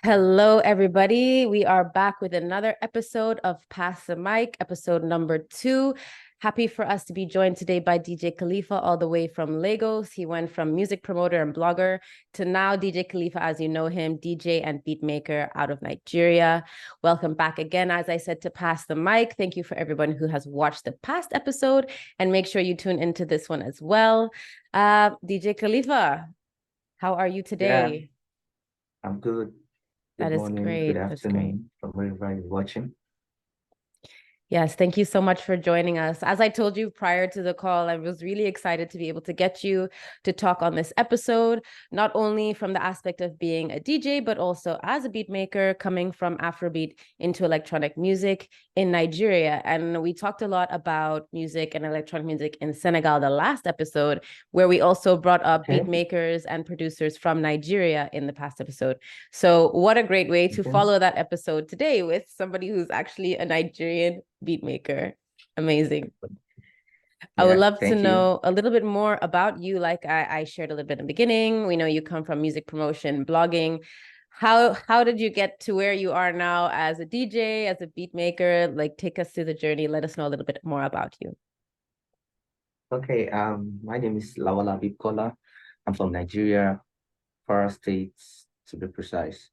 Hello, everybody. We are back with another episode of Pass the Mic, episode number 2. Happy for us to be joined today by DJ Khalipha, all the way from Lagos. He went from music promoter and blogger to now DJ Khalipha, as you know him, DJ and beatmaker out of Nigeria. Welcome back again, as I said, to Pass the Mic. Thank you for everyone who has watched the past episode, and make sure you tune into this one as well. DJ Khalipha, how are you Yeah, today? I'm good. That Good is morning, good great. That's great. afternoon from wherever you're watching. Yes, thank you so much for joining us. As I told you prior to the call, I was really excited to be able to get you to talk on this episode, not only from the aspect of being a DJ, but also as a beat maker coming from Afrobeat into electronic music in Nigeria. And we talked a lot about music and electronic music in Senegal the last episode, where we also brought up beat Okay. makers and producers from Nigeria in the past episode. So, what a great way to Okay. follow that episode today with somebody who's actually a Nigerian beat maker. Amazing. I would Yeah, love to thank you. know a little bit more about you. Like I shared a little bit in the beginning. We know you come from music promotion, blogging. How did you get to where you are now as a DJ, as a beat maker? Like take us through the journey. Let us know a little bit more about you. Okay, my name is Lawal Habeeb Kola. I'm from Nigeria, Kwara State to be precise,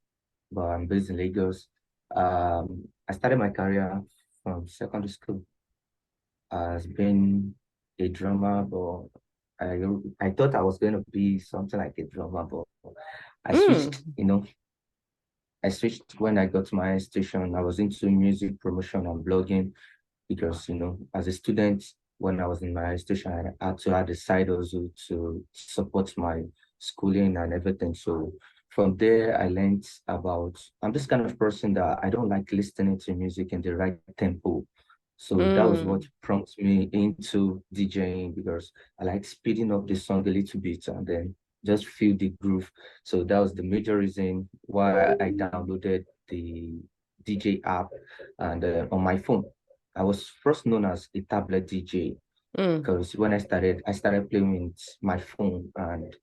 but I'm based in Lagos. I started my career from secondary school as being a drummer, but I I thought I was going to be something like a drummer, but I switched, Mm. I switched when I got to my institution. I was into music promotion and blogging because, as a student, when I was in my institution, I had to add a side also to support my schooling and everything. So from there, I learned about, I'm this kind of person that I don't like listening to music in the right tempo. So that was what Mm. prompted me into DJing because I like speeding up the song a little bit and then just feel the groove. So that was the major reason why I downloaded the DJ app and on my phone. I was first known as a tablet DJ Mm. because when I started playing with my phone and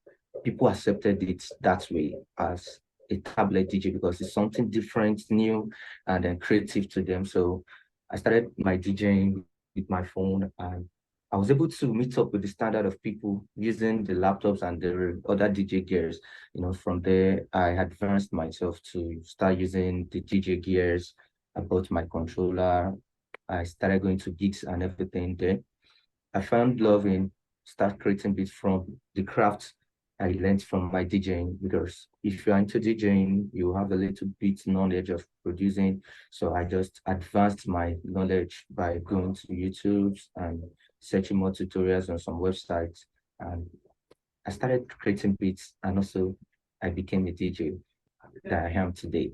people accepted it that way as a tablet DJ because it's something different, new, and then creative to them. So I started my DJing with my phone and I was able to meet up with the standard of people using the laptops and the other DJ gears. From there, I advanced myself to start using the DJ gears. I bought my controller. I started going to gigs and everything there. I found love in start creating beats from the craft I learned from my DJing because if you're into DJing, you have a little bit knowledge of producing. So I just advanced my knowledge by going to YouTube and searching more tutorials on some websites. And I started creating beats and also I became a DJ that I am today.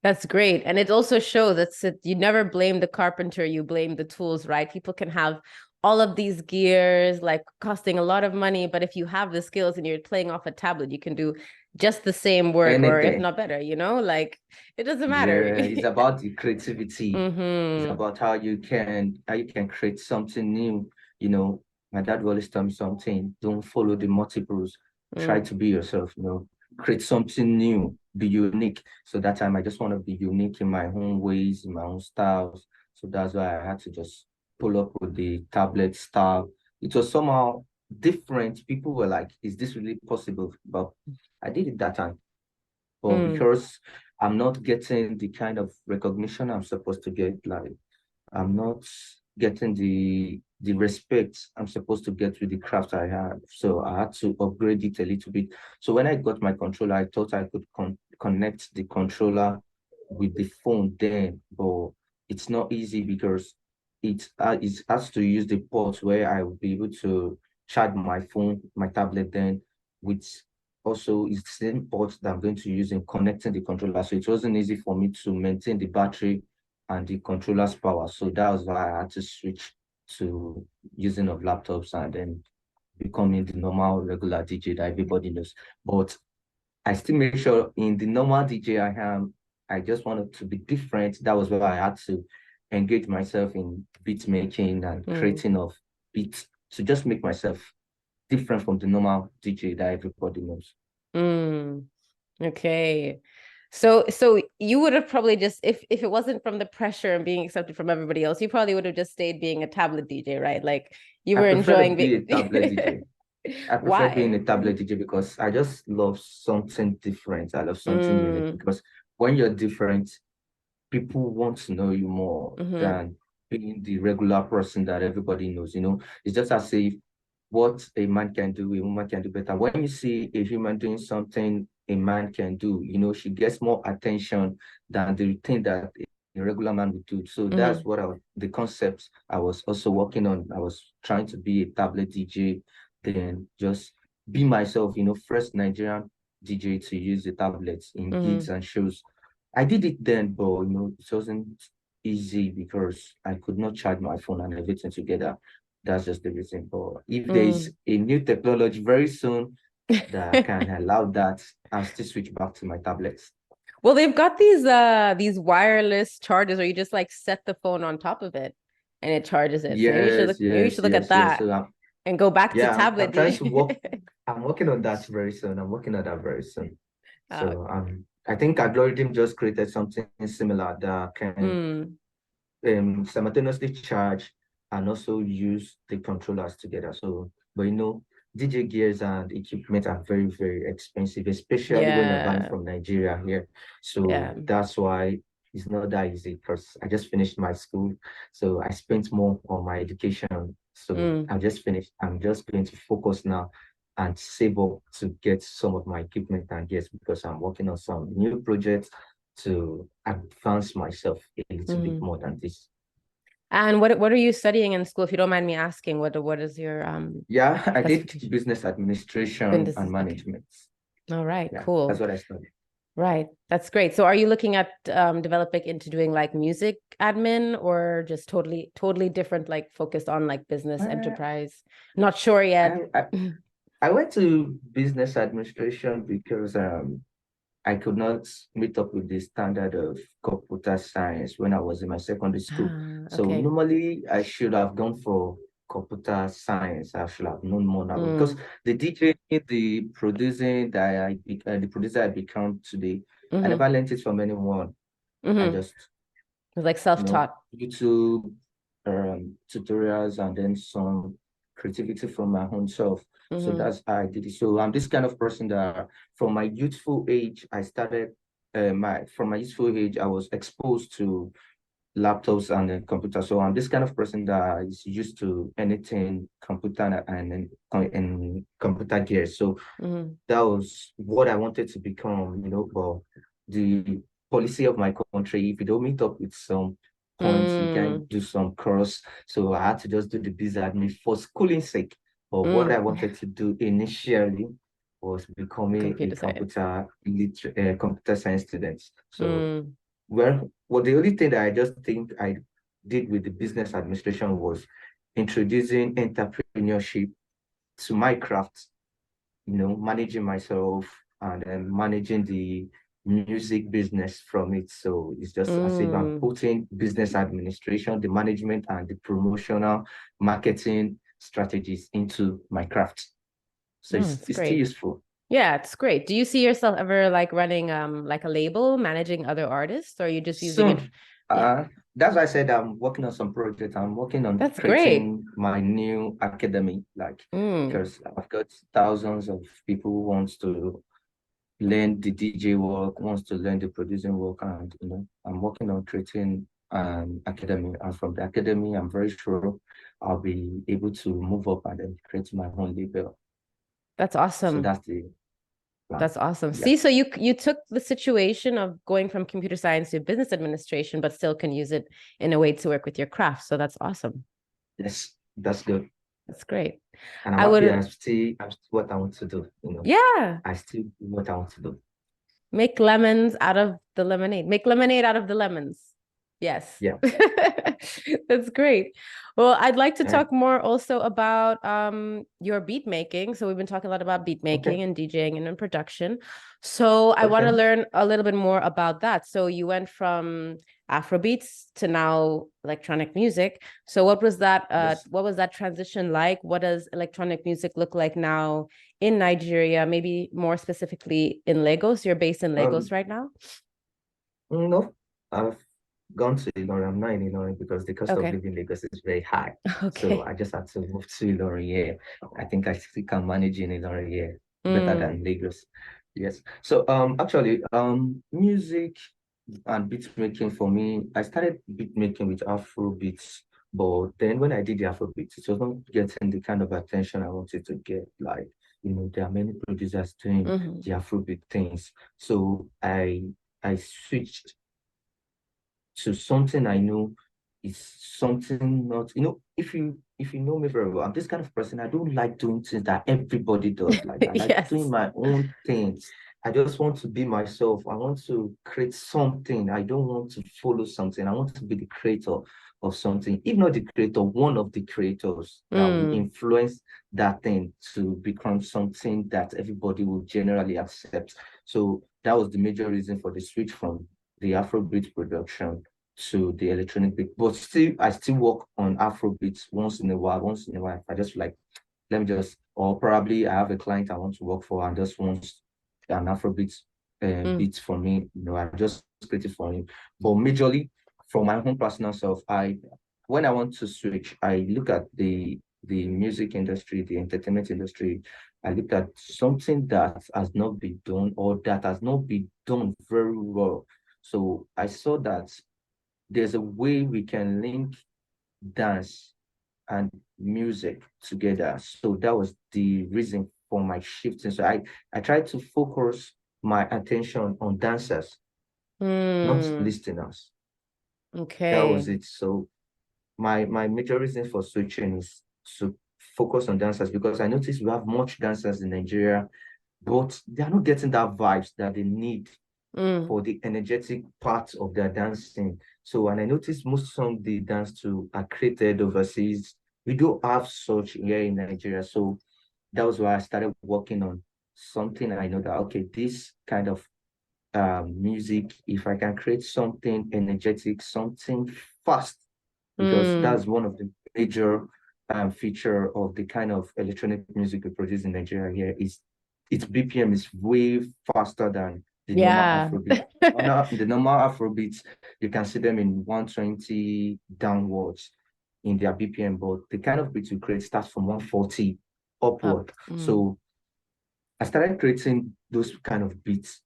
That's great. And it also shows that you never blame the carpenter, you blame the tools, right? People can have all of these gears, like costing a lot of money, but if you have the skills and you're playing off a tablet, you can do just the same work, or if Anything. not better, like it doesn't matter. Yeah, it's about the creativity. It's Mm-hmm. about how you can create something new. My dad would always tell me something, don't follow the multiples. Try Mm. to be yourself, create something new, be unique. So that time I just want to be unique in my own ways, in my own styles. So that's why I had to just pull up with the tablet style. It was somehow different. People were like, is this really possible? But I did it that time. But Mm. because I'm not getting the kind of recognition I'm supposed to get, like I'm not getting the respect I'm supposed to get with the craft I have. So I had to upgrade it a little bit. So when I got my controller, I thought I could connect the controller with the phone then, but it's not easy because it has to use the port where I will be able to charge my phone, my tablet then with also is the same port that I'm going to use in connecting the controller. So it wasn't easy for me to maintain the battery and the controller's power. So that was why I had to switch to using of laptops and then becoming the normal regular DJ that everybody knows. But I still make sure in the normal DJ I am, I just wanted to be different. That was why I had to engage myself in beat making and Mm. creating of beats to just make myself different from the normal DJ that everybody knows. Mm. Okay. So you would have probably just, if it wasn't from the pressure and being accepted from everybody else, you probably would have just stayed being a tablet DJ, right? Like you I were prefer to enjoying be being. a tablet DJ. I prefer being Why? a tablet DJ because I just love something different. I love something unique Mm, because when you're different, people want to know you more mm-hmm, than being the regular person that everybody knows. It's just as if what a man can do, a woman can do better. When you see a human doing something a man can do, she gets more attention than the thing that a regular man would do. So mm-hmm, that's what the concepts I was also working on. I was trying to be a tablet DJ, then just be myself, first Nigerian DJ to use the tablets in mm-hmm, gigs and shows. I did it then, but it wasn't easy because I could not charge my phone and everything together. That's just the reason. But if there is a new technology very soon that can allow that, I'll still switch back to my tablets. Well, they've got these wireless chargers where you just like set the phone on top of it and it charges it. So Yes, maybe you should yes, look at yes, yes. that So and go back to I'm tablet trying to work. DJ. I'm working on that very soon. I'm working on that very soon. Uh, So I think algorithm just created something similar that can mm, simultaneously charge and also use the controllers together. So, but DJ gears and equipment are very, very expensive, especially when you're buying yeah, from Nigeria here. So yeah. that's why it's not that easy because I just finished my school. So I spent more on my education. So Mm. I just finished. I'm just going to focus now and save up to get some of my equipment and gears because I'm working on some new projects to advance myself a little bit Mm. more than this. And what are you studying in school? If you don't mind me asking, what is your Yeah, I did specification? business administration This and is okay. management. All right, Yeah, that's cool. what I studied. Right. That's great. So are you looking at developing into doing like music admin or just totally different, like focused on like business Uh, enterprise? Not sure yet. I, I, I went to business administration because I could not meet up with the standard of computer science when I was in my secondary school. So Okay. normally I should have gone for computer science. I should have known more now because Mm, the DJ, the producing that the producer I become today, I mm-hmm, never learned it from anyone. I mm-hmm. just, It's like self-taught. YouTube tutorials and then some creativity from my own self. So Mm-hmm, that's how I did it. So I'm this kind of person that from my youthful age, I started from my youthful age, I was exposed to laptops and computers. So I'm this kind of person that is used to anything computer and computer gear. So mm-hmm, that was what I wanted to become, but the policy of my country, if you don't meet up with some points, you can mm, do some course. So I had to just do the biz admin for schooling sake. But what I mm. wanted to do initially was becoming a Computer science. computer science student. So, Mm, well, the only thing that I just think I did with the business administration was introducing entrepreneurship to my craft, managing myself and then managing the music business from it. So it's just as if I'm mm. putting business administration, the management and the promotional marketing strategies into my craft. So Oh, it's, it's it's still great. useful. Yeah, it's great. Do you see yourself ever like running like a label, managing other artists, or are you just using it? Soon. Yeah, That's why I said I'm working on some projects. I'm working on that's great. creating my new academy, like Mm, because I've got thousands of people who wants to learn the DJ work, wants to learn the producing work, and I'm working on creating an academy. And from the academy, I'm very sure I'll be able to move up and then create my own label. that's So awesome. that's the plan. That's awesome. Yeah. See, so you took the situation of going from computer science to business administration, but still can use it in a way to work with your craft. So that's awesome. Yes, that's good. That's great. And I'm I happy would, I'm still what I want to do. yeah, I still do what I want to do. make lemons out of the lemonade. Make lemonade out of the lemons. Yes. Yeah. That's great. Well, I'd like to Yeah. talk more also about your beat making. So we've been talking a lot about beat Okay. making and DJing and in production. So I want to Okay. learn a little bit more about that. So you went from Afrobeats to now electronic music. So what was that Yes. transition like? What does electronic music look like now in Nigeria, maybe more specifically in Lagos? You're based in Lagos Um, right now? no, I've gone to Ilorin. I'm not in Ilorin because the cost of Okay. living in Lagos is very high. So Okay. I just had to move to Ilorin here. I think I still can manage in Ilorin here better Mm. than Lagos. Yes. So actually music and beat making for me, I started beat making with Afro beats, but then when I did the Afro beats, it was not getting the kind of attention I wanted to get. Like, there are many producers doing Hmm. the Afrobeat things. So I switched to something I know is something not, if you know me very well, I'm this kind of person. I don't like doing things that everybody does. Like I like doing Yes. my own things. I just want to be myself. I want to create something. I don't want to follow something. I want to be the creator of something. If not the creator, one of the creators that will Mm. influence that thing to become something that everybody will generally accept. So that was the major reason for the switch from the Afrobeat production to the electronic beat. But still, I still work on Afrobeats once in a while. Once in a while, I just like, let me just, or probably I have a client I want to work for and just wants an Afrobeat Mm. beat for me. I just create it for him. But majorly, for my own personal self, when I want to switch, I look at the music industry, the entertainment industry. I look at something that has not been done or that has not been done very well. So I saw that there's a way we can link dance and music together. So that was the reason for my shifting. So I tried to focus my attention on dancers, not Mm. listeners. That was Okay. it. So my major reason for switching is to focus on dancers because I noticed we have much dancers in Nigeria, but they are not getting that vibes that they need Mm. for the energetic part of their dancing. So, and I noticed most songs they dance to are created overseas. We do have such here in Nigeria. So that was why I started working on something. I know that, okay, this kind of music, if I can create something energetic, something fast, because Mm. that's one of the major feature of the kind of electronic music we produce in Nigeria here is its BPM is way faster than the normal Yeah. Afrobeat. On the normal Afrobeats, you can see them in 120 downwards in their BPM, but the kind of beats we create starts from 140 Up. upward. Mm. So I started creating those kind of beats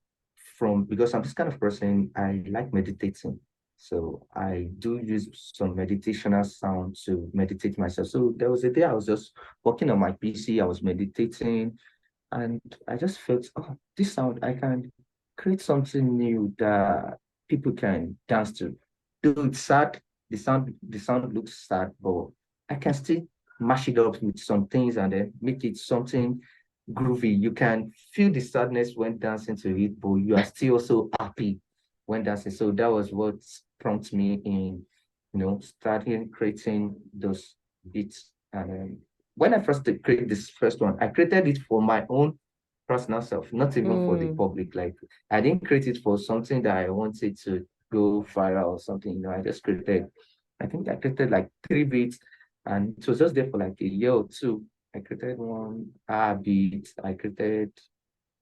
from because I'm this kind of person, I like meditating. So I do use some meditational sound to meditate myself. So there was a day I was just working on my PC, I was meditating, and I just felt, oh, this sound, I can create something new that people can dance to. Though it's sad, the sound looks sad, but I can still mash it up with some things and then make it something groovy. You can feel the sadness when dancing to it, but you are still also happy when dancing. So that was what prompted me in, starting creating those beats. And when I first created this first one, I created it for my own personal self, not even for the Mm. public. Like I didn't create it for something that I wanted to go viral or something. I just created. I think I created like 3 beats, and it was just there for like a year or two. I created one beat. I created,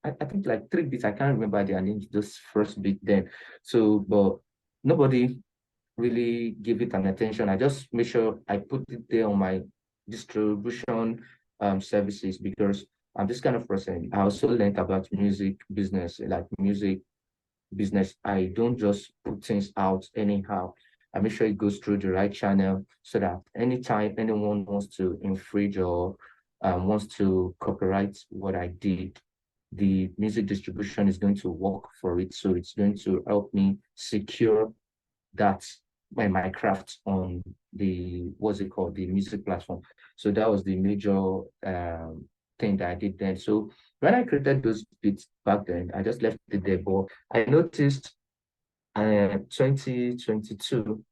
I think like 3 beats. I can't remember their names. Just first beat then. So, but nobody really give it an attention. I just make sure I put it there on my distribution services because I'm this kind of person. I also learned about music business, like music business. I don't just put things out anyhow. I make sure it goes through the right channel so that anytime anyone wants to infringe or wants to copyright what I did, the music distribution is going to work for it. So it's going to help me secure that my craft on the what's it called, the music platform. So that was the major thing that I did then. So when I created those beats back then, I just left it there. But I noticed 2022.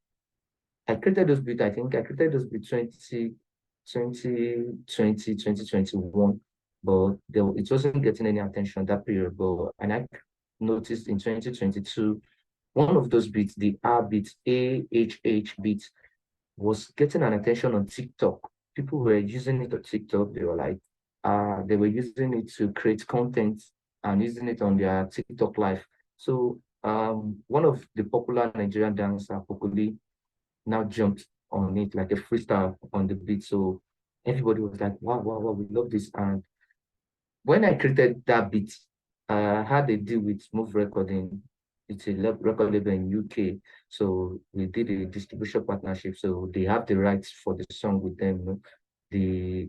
I created those beats, I think I created those beats 2021, but it wasn't getting any attention that period. But and I noticed in 2022, one of those beats, the R beat, AHH beat, was getting an attention on TikTok. People were using it on TikTok. They were like, they were using it to create content and using it on their TikTok live. So one of the popular Nigerian dancer, Pokoli, now jumped on it like a freestyle on the beat. So everybody was like, wow, wow, wow, we love this. And when I created that beat, I had a deal with Move Recording. It's a record label in UK. So we did a distribution partnership. So they have the rights for the song with them. You know?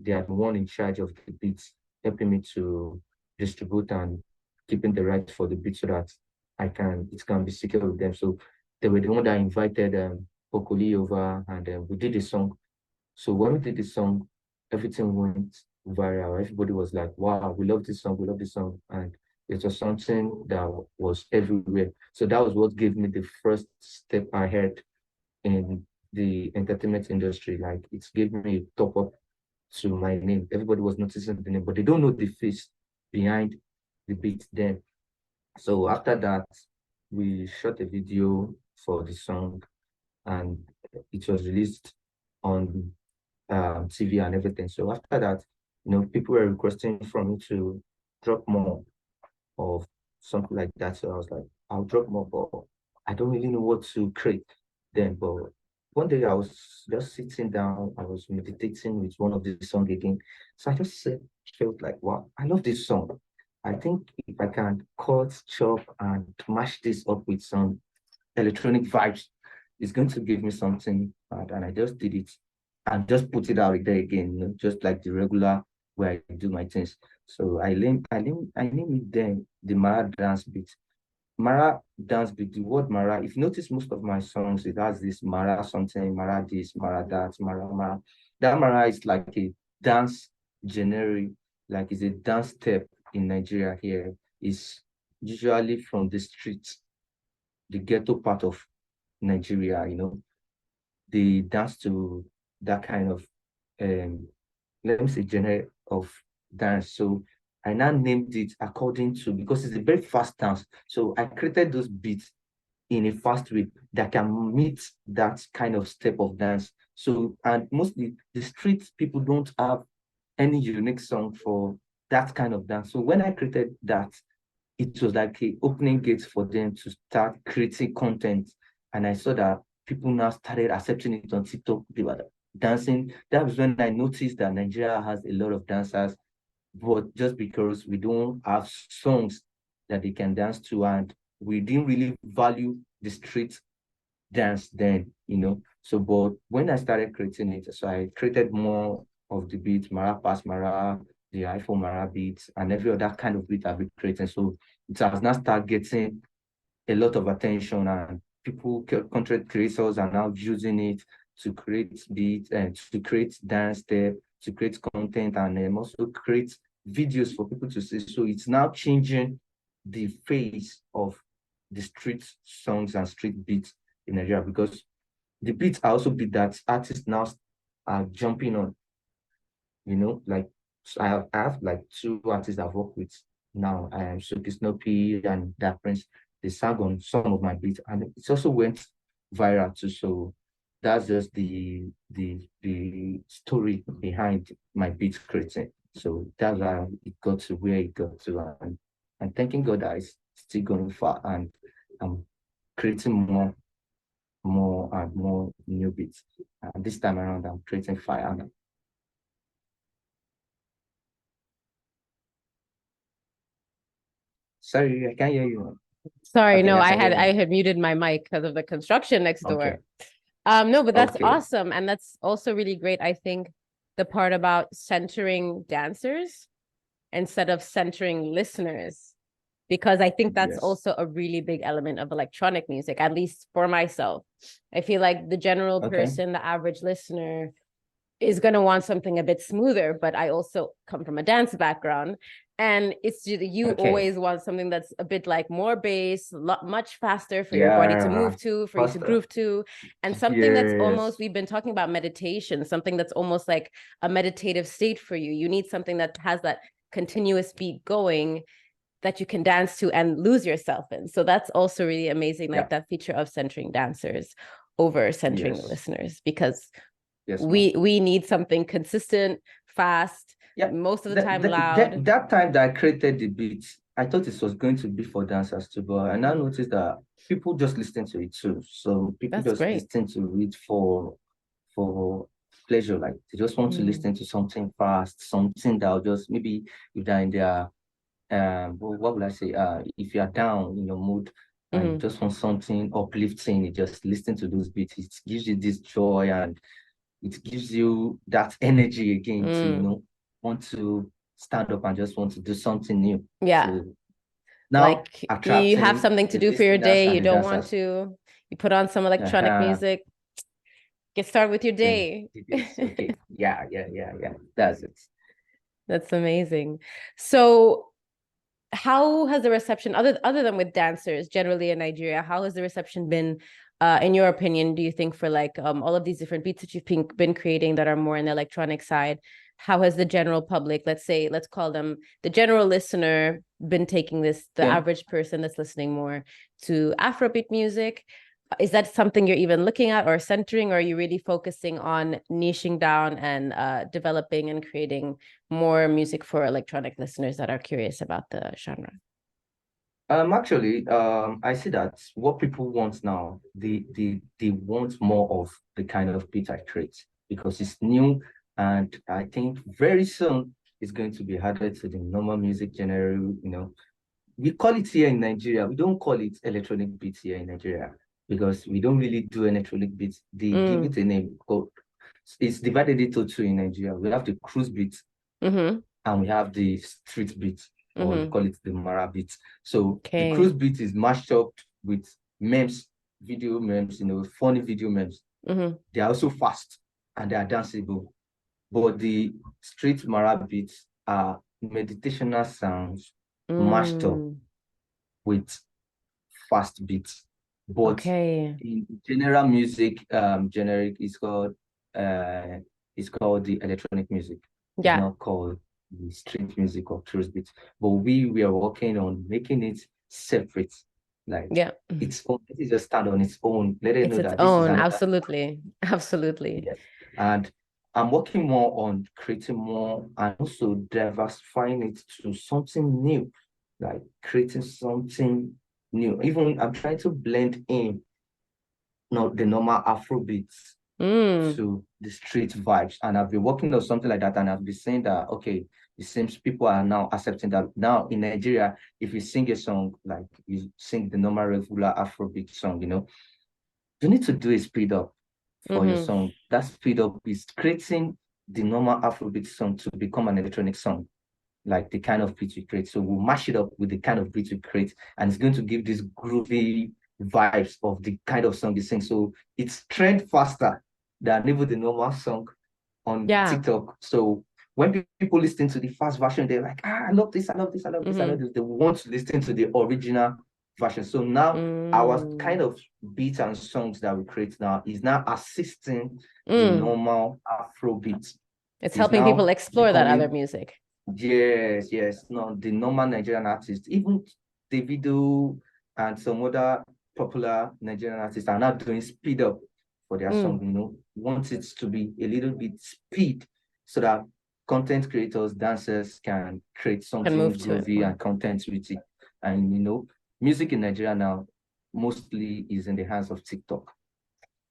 They are the one in charge of the beats, helping me to distribute and keeping the rights for the beat so that it can be secure with them. So they were the one that invited Pokoli over and we did the song. So when we did the song, everything went viral. Everybody was like, wow, we love this song, we love this song. And it was something that was everywhere. So that was what gave me the first step ahead in the entertainment industry. Like it gave me a top up to my name. Everybody was noticing the name, but they don't know the face behind the beat then. So after that, we shot a video for the song and it was released on TV and everything. So after that, people were requesting from me to drop more of something like that. So I was like, I'll drop more, but I don't really know what to create then. But one day I was just sitting down, I was meditating with one of the song again. So I just felt like, wow, I love this song. I think if I can cut, chop, and mash this up with some electronic vibes, it's going to give me something. And I just did it and just put it out there again, just like the regular way I do my things. So I named it then the Mara dance beat. Mara dance beat, the word Mara, if you notice most of my songs, it has this Mara something, Mara this, Mara that, Mara Mara. That Mara is like a dance generic, like it's a dance step in Nigeria here. It's usually from the streets, the ghetto part of Nigeria, they dance to that kind of let me say genre of dance. So I now named it according to, because it's a very fast dance. So I created those beats in a fast way that can meet that kind of step of dance. So, and mostly the street people don't have any unique song for that kind of dance. So when I created that, it was like a opening gate for them to start creating content. And I saw that people now started accepting it on TikTok. They were dancing. That was when I noticed that Nigeria has a lot of dancers, but just because we don't have songs that they can dance to, and we didn't really value the street dance then, So, but when I started creating it, so I created more of the beats, Mara Pass Mara, the iPhone Mara beats, and every other kind of beat I've been creating. So it has now started getting a lot of attention, and content creators are now using it to create beats and to create dance step, to create content, and also create videos for people to see. So it's now changing the face of the street songs and street beats in Nigeria, because the beats are also beat that artists now are jumping on, like so I have like two artists I've worked with now. I am Suki Snoopy and that Prince. They sang on some of my beats, and it also went viral too. So that's just the story behind my beat creating. So that's how it got to where it got to, and thanking God that it's still going far, and I'm creating more and more new beats. And this time around, I'm creating fire. Sorry, I can't hear you. Sorry, Okay, no, I can hear I you. had muted my mic because of the construction next Okay. door. No, but that's Okay. awesome. And that's also really great. I think the part about centering dancers instead of centering listeners, because I think that's Yes. also a really big element of electronic music, at least for myself. I feel like the general person, the average listener, is going to want something a bit smoother, but I also come from a dance background. And it's you Okay. always want something that's a bit like more bass, much faster for your body to Yeah. move to, for you to Faster. groove to, and something that's almost, Yes. we've been talking about meditation, something that's almost like a meditative state for you. You need something that has that continuous beat going that you can dance to and lose yourself in. So that's also really amazing, like Yeah. that feature of centering dancers over centering the Yes. listeners, because Yes, ma'am. we need something consistent, fast, Yeah. most of the That, time that, loud. that, that time that I created the beat, I thought it was going to be for dancers too, but I now noticed that people just listen to it too. So people That's just great. listen to it for pleasure. Like they just want to listen to something fast, something that'll just maybe if they're in their what would I say? If you are down in your mood and you just want something uplifting, you just listen to those beats. It gives you this joy and it gives you that energy again to, want to stand up and just want to do something new. Yeah. So now Like you have attracting something to the do for your listeners day, and you the don't want dancers. to, you put on some electronic Uh-huh. music, get started with your Then day. it is okay. Yeah, yeah, yeah, yeah. That's it. That's amazing. So how has the reception, other than with dancers generally in Nigeria, how has the reception been, in your opinion, do you think, for like all of these different beats that you've been creating that are more in the electronic side? How has the general public, let's call them the general listener, been taking this, the Yeah. average person that's listening more to Afrobeat music? Is that something you're even looking at or centering, or are you really focusing on niching down and developing and creating more music for electronic listeners that are curious about the genre? Actually, I see that what people want now, they want more of the kind of beat I create because it's new, and I think very soon it's going to be added to the normal music genre. We call it here in Nigeria. We don't call it electronic beats here in Nigeria because we don't really do electronic beats. They give it a name called. It's divided into two in Nigeria. We have the cruise beat and we have the street beat, or we call it the Mara beat. So the cruise beat is mashed up with memes, video memes, funny video memes. They are also fast and they are danceable. But the street Mara beats are meditational sounds mashed up with fast beats. But in general music, generic is called the electronic music. It's not called the street music or cruise beats. But we are working on making it separate. Like it's just stand on its own. Let it know Its that this is own, another. absolutely. Yes. And I'm working more on creating more and also diversifying it to something new, like creating something new. Even I'm trying to blend in not the normal Afrobeats to the street vibes. And I've been working on something like that. And I've been saying that, okay, it seems people are now accepting that now in Nigeria, if you sing a song, like you sing the normal regular Afrobeat song, you need to do a speed up for your song. That speed up is creating the normal Afrobeat song to become an electronic song, like the kind of beat we create. So we'll mash it up with the kind of beat we create, and it's going to give this groovy vibes of the kind of song you sing. So it's trend faster than even the normal song on TikTok. So when people listen to the fast version, they're like, I love this, I love this, I love this, I love this. They want to listen to the original version. So now our kind of beats and songs that we create now is now assisting the normal Afrobeat. It's helping people explore that other music. Yes, yes. No, the normal Nigerian artists, even Davido and some other popular Nigerian artists are not doing speed up for their song, want it to be a little bit speed so that content creators, dancers can create something groovy and content with it. And music in Nigeria now mostly is in the hands of TikTok.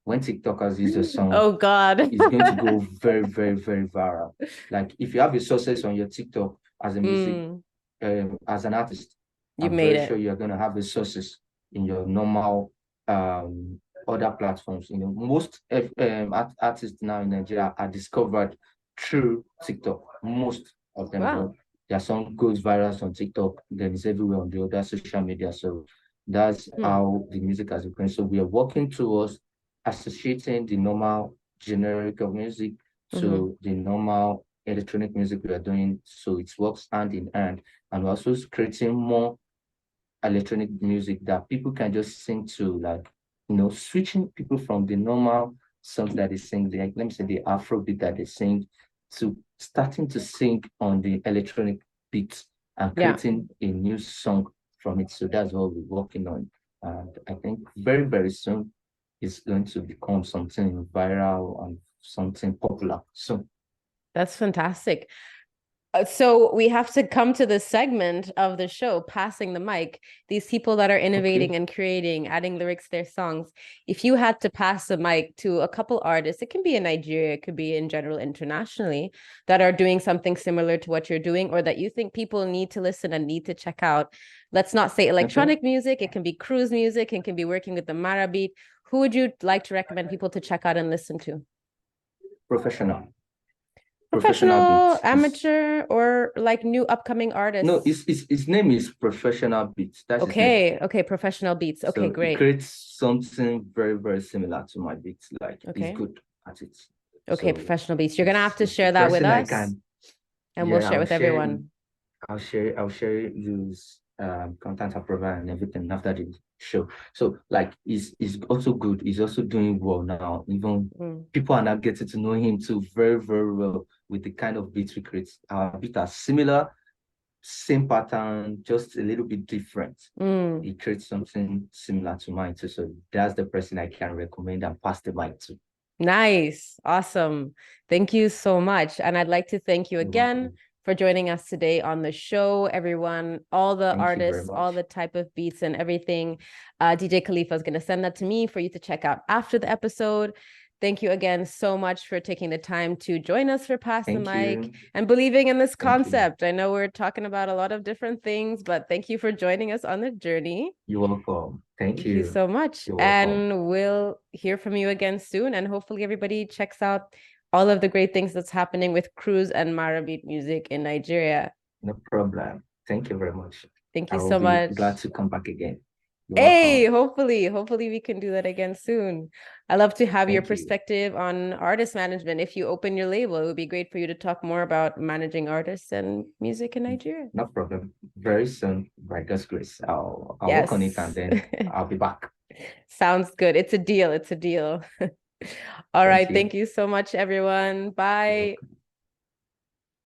When TikTokers use a song, oh God, it's going to go very, very, very viral. Like if you have a success on your TikTok as a music, as an artist, I'm very sure you're going to have a success in your normal other platforms. Most artists now in Nigeria are discovered through TikTok. Most of them, their song goes viral on TikTok, then it's everywhere on the other social media. So that's how the music has become. So we are working towards associating the normal generic of music to the normal electronic music we are doing. So it works hand in hand. And we're also creating more electronic music that people can just sing to, like, switching people from the normal songs that they sing, like, let me say the Afrobeat that they sing, to starting to sing on the electronic beats and creating a new song from it. So that's what we're working on. And I think very, very soon it's going to become something viral and something popular. So that's fantastic. So we have to come to the segment of the show, passing the mic. These people that are innovating and creating, adding lyrics to their songs. If you had to pass the mic to a couple artists, it can be in Nigeria, it could be in general internationally, that are doing something similar to what you're doing, or that you think people need to listen and need to check out. Let's not say electronic music, it can be cruise music, it can be working with the Mara beat. Who would you like to recommend people to check out and listen to? Professional, amateur, or like new upcoming artists? No, his name is Professional Beats. That's okay. His name. Okay, Professional Beats. Okay, so great. He creates something very, very similar to my beats. Like, he's good at it. Okay, so Professional Beats. You're gonna have to share that with us, and we'll share it with everyone. I'll share his content approval and everything after the show. So, like, he's also good. He's also doing well now. Even people are now getting to know him too very, very well with the kind of beats we create. Our beats are similar, same pattern, just a little bit different. He creates something similar to mine too. So that's the person I can recommend and pass the mic to. Nice. Awesome. Thank you so much. And I'd like to thank you again for joining us today on the show, everyone, all the artists, all the type of beats and everything. DJ Khalipha is going to send that to me for you to check out after the episode. Thank you again so much for taking the time to join us for Pass the Mic and believing in this concept. I know we're talking about a lot of different things, but thank you for joining us on the journey. You're welcome. Thank you. Thank you so much. And we'll hear from you again soon. And hopefully everybody checks out all of the great things that's happening with cruise and Marabeat music in Nigeria. No problem. Thank you very much. Thank you so much. Glad to come back again. Hey, hopefully we can do that again soon. I love to have your perspective on artist management. If you open your label, it would be great for you to talk more about managing artists and music in Nigeria. No problem. Very soon, by God's grace, I'll work on it and then I'll be back. Sounds good. It's a deal. All right. Thank you so much, everyone. Bye.